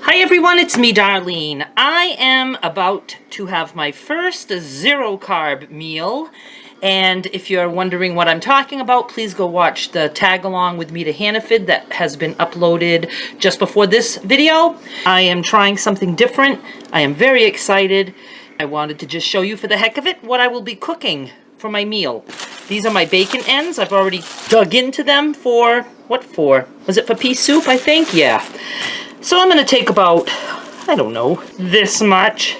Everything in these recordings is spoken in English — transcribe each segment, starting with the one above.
Hi everyone, it's me, Darlene. I am about to have my first zero carb meal, and if you're wondering what I'm talking about, please go watch the tag along with me to Hannaford that has been uploaded just before this video. I am trying something different. I am very excited. I wanted to just show you for the heck of it what I will be cooking for my meal. These are my bacon ends. I've already dug into them for, what for? Was it for pea soup, I think? Yeah. So I'm going to take about, I don't know, this much,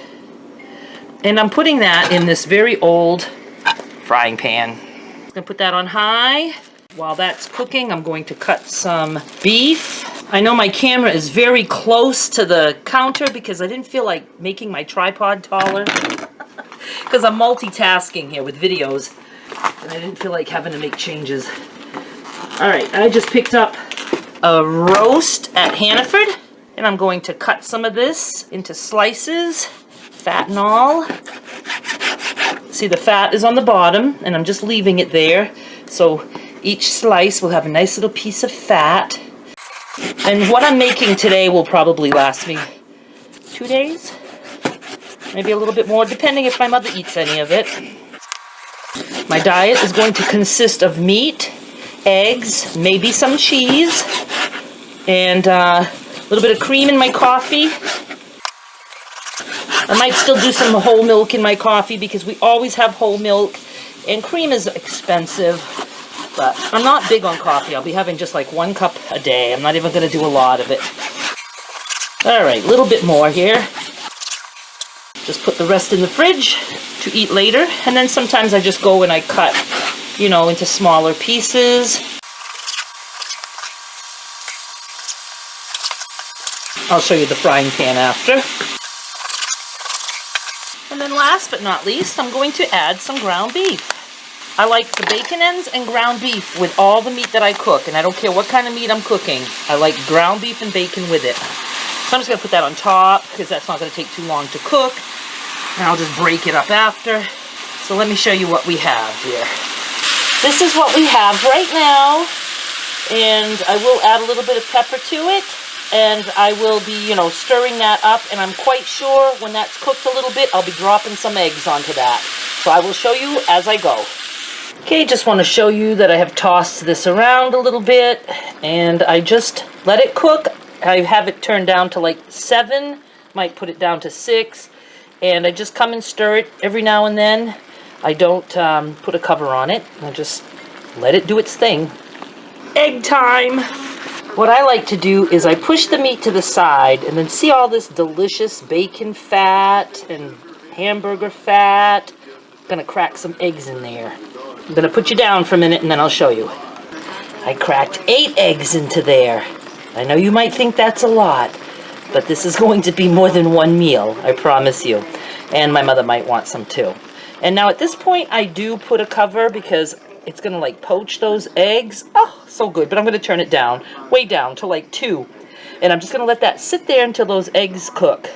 and I'm putting that in this very old frying pan. I'm going to put that on high. While that's cooking, I'm going to cut some beef. I know my camera is very close to the counter because I didn't feel like making my tripod taller because I'm multitasking here with videos, and I didn't feel like having to make changes. All right, I just picked up a roast at Hannaford. And I'm going to cut some of this into slices, fat and all. See, the fat is on the bottom, and I'm just leaving it there. So each slice will have a nice little piece of fat. And what I'm making today will probably last me 2 days. Maybe a little bit more, depending if my mother eats any of it. My diet is going to consist of meat, eggs, maybe some cheese, and a little bit of cream in my coffee. I might still do some whole milk in my coffee because we always have whole milk, and cream is expensive, but I'm not big on coffee. I'll be having just like 1 cup a day. I'm not even going to do a lot of it. All right, a little bit more here. Just put the rest in the fridge to eat later, and then sometimes I just go and I cut, you know, into smaller pieces. I'll show you the frying pan after. And then last but not least, I'm going to add some ground beef. I like the bacon ends and ground beef with all the meat that I cook, and I don't care what kind of meat I'm cooking. I like ground beef and bacon with it. So I'm just going to put that on top because that's not going to take too long to cook. And I'll just break it up after. So let me show you what we have here. This is what we have right now, and I will add a little bit of pepper to it. And I will be, stirring that up, and I'm quite sure when that's cooked a little bit, I'll be dropping some eggs onto that. So I will show you as I go. Okay, just want to show you that I have tossed this around a little bit, and I just let it cook. I have it turned down to like 7, might put it down to 6, and I just come and stir it every now and then. I don't put a cover on it. I just let it do its thing. Egg time! What I like to do is I push the meat to the side and then see all this delicious bacon fat and hamburger fat. I'm going to crack some eggs in there. I'm going to put you down for a minute and then I'll show you. I cracked 8 eggs into there. I know you might think that's a lot, but this is going to be more than 1 meal, I promise you. And my mother might want some too. And now at this point I do put a cover because it's going to like poach those eggs. Oh, so good. But I'm going to turn it down, way down to like 2. And I'm just going to let that sit there until those eggs cook.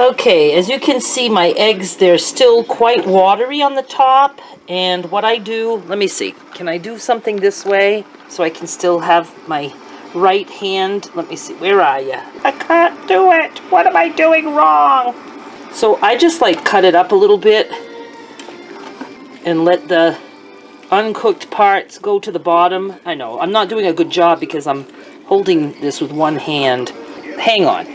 Okay, as you can see, my eggs, they're still quite watery on the top. And what I do, let me see. Can I do something this way so I can still have my right hand? Let me see. Where are you? I can't do it. What am I doing wrong? So I just like cut it up a little bit and let the uncooked parts go to the bottom. I know, I'm not doing a good job because I'm holding this with 1 hand. Hang on.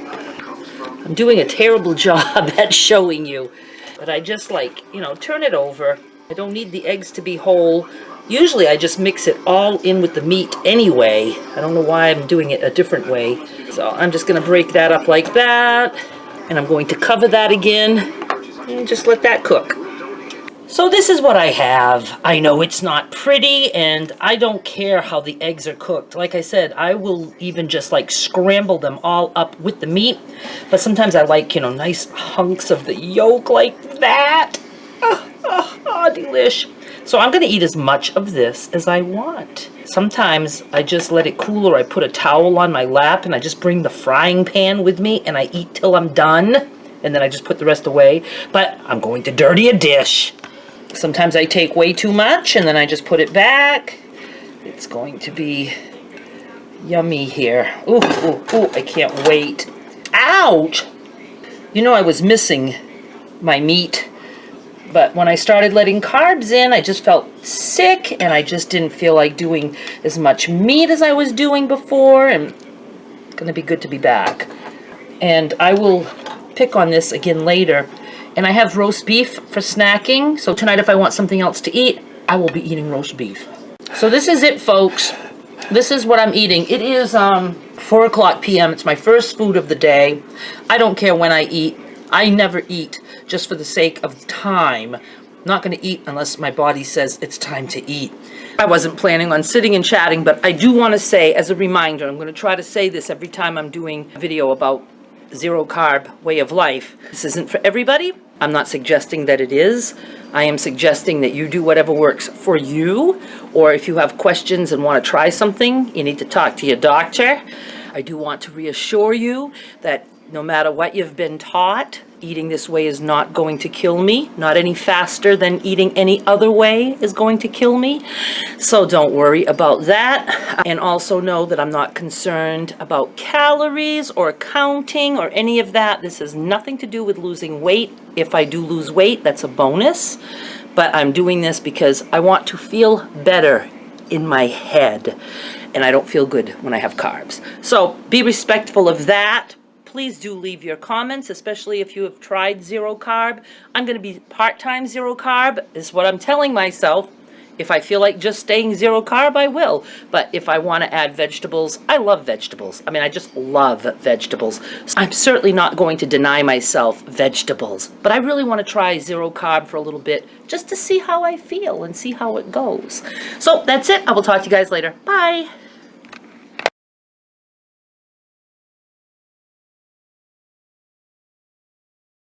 I'm doing a terrible job at showing you. But I just like, turn it over. I don't need the eggs to be whole. Usually I just mix it all in with the meat anyway. I don't know why I'm doing it a different way. So I'm just going to break that up like that. And I'm going to cover that again. And just let that cook. So this is what I have. I know it's not pretty, and I don't care how the eggs are cooked. Like I said, I will even just like scramble them all up with the meat. But sometimes I like, nice hunks of the yolk like that. Delish. So I'm going to eat as much of this as I want. Sometimes I just let it cool, or I put a towel on my lap and I just bring the frying pan with me and I eat till I'm done. And then I just put the rest away. But I'm going to dirty a dish. Sometimes I take way too much and then I just put it back. It's going to be yummy here. Ooh, ooh, ooh, I can't wait. Ouch! You know, I was missing my meat, but when I started letting carbs in, I just felt sick, and I just didn't feel like doing as much meat as I was doing before, and it's gonna be good to be back. And I will pick on this again later. And I have roast beef for snacking, so tonight if I want something else to eat, I will be eating roast beef. So this is it, folks. This is what I'm eating. It is 4 o'clock p.m. It's my first food of the day. I don't care when I eat. I never eat just for the sake of time. I'm not going to eat unless my body says it's time to eat. I wasn't planning on sitting and chatting, but I do want to say, as a reminder, I'm going to try to say this every time I'm doing a video about zero carb way of life. This isn't for everybody. I'm not suggesting that it is. I am suggesting that you do whatever works for you, or if you have questions and want to try something, you need to talk to your doctor. I do want to reassure you that no matter what you've been taught, eating this way is not going to kill me. Not any faster than eating any other way is going to kill me. So don't worry about that. And also know that I'm not concerned about calories or counting or any of that. This has nothing to do with losing weight. If I do lose weight, that's a bonus. But I'm doing this because I want to feel better in my head. And I don't feel good when I have carbs. So be respectful of that. Please do leave your comments, especially if you have tried zero carb. I'm going to be part-time zero carb, is what I'm telling myself. If I feel like just staying zero carb, I will. But if I want to add vegetables, I love vegetables. I mean, I just love vegetables. So I'm certainly not going to deny myself vegetables. But I really want to try zero carb for a little bit, just to see how I feel and see how it goes. So that's it. I will talk to you guys later. Bye.